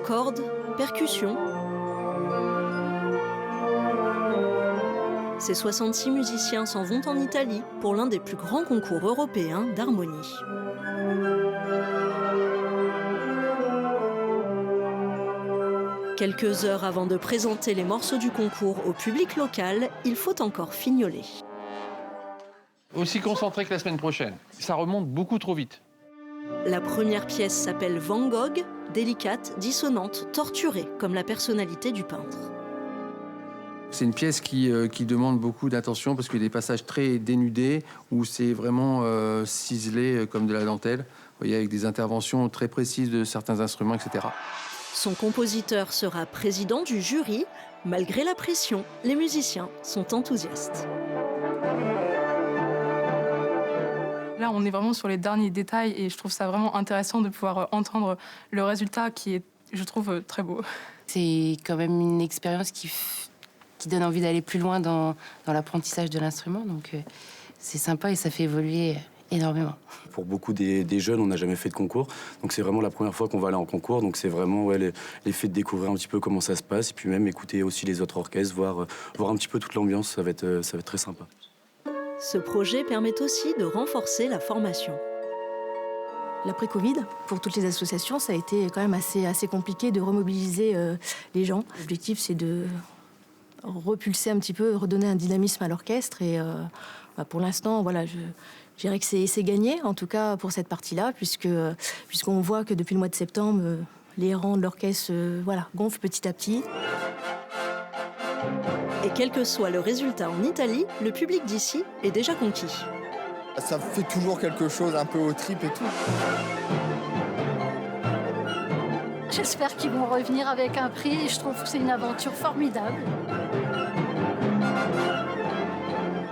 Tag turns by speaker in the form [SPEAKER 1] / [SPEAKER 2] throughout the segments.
[SPEAKER 1] cordes, percussions. Ces 66 musiciens s'en vont en Italie pour l'un des plus grands concours européens d'harmonie. Quelques heures avant de présenter les morceaux du concours au public local, il faut encore fignoler.
[SPEAKER 2] Aussi concentré que la semaine prochaine. Ça remonte beaucoup trop vite.
[SPEAKER 1] La première pièce s'appelle Van Gogh, délicate, dissonante, torturée, comme la personnalité du peintre.
[SPEAKER 3] C'est une pièce qui demande beaucoup d'attention parce qu'il y a des passages très dénudés où c'est vraiment ciselé comme de la dentelle. Vous voyez, avec des interventions très précises de certains instruments, etc.
[SPEAKER 1] Son compositeur sera président du jury. Malgré la pression, les musiciens sont enthousiastes.
[SPEAKER 4] Là, on est vraiment sur les derniers détails et je trouve ça vraiment intéressant de pouvoir entendre le résultat qui est, je trouve, très beau.
[SPEAKER 5] C'est quand même une expérience qui donne envie d'aller plus loin dans l'apprentissage de l'instrument. Donc c'est sympa et ça fait évoluer énormément.
[SPEAKER 6] Pour beaucoup des jeunes, on n'a jamais fait de concours. Donc c'est vraiment la première fois qu'on va aller en concours. Donc c'est vraiment l'effet de découvrir un petit peu comment ça se passe. Et puis même écouter aussi les autres orchestres, voir un petit peu toute l'ambiance. Ça va être très sympa.
[SPEAKER 1] Ce projet permet aussi de renforcer la formation.
[SPEAKER 7] L'après-Covid, pour toutes les associations, ça a été quand même assez compliqué de remobiliser les gens. L'objectif, c'est de repulser un petit peu, redonner un dynamisme à l'orchestre. Et pour l'instant, voilà, je dirais que c'est gagné, en tout cas pour cette partie-là, puisqu'on voit que depuis le mois de septembre, les rangs de l'orchestre gonflent petit à petit.
[SPEAKER 1] Et quel que soit le résultat en Italie, le public d'ici est déjà conquis.
[SPEAKER 8] Ça fait toujours quelque chose un peu aux tripes et tout.
[SPEAKER 9] J'espère qu'ils vont revenir avec un prix et je trouve que c'est une aventure formidable.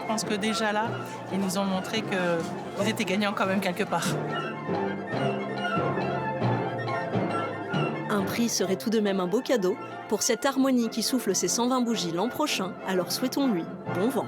[SPEAKER 10] Je pense que déjà là, ils nous ont montré qu'ils étaient gagnants quand même quelque part.
[SPEAKER 1] Un prix serait tout de même un beau cadeau pour cette harmonie qui souffle ses 120 bougies l'an prochain, alors souhaitons-lui bon vent.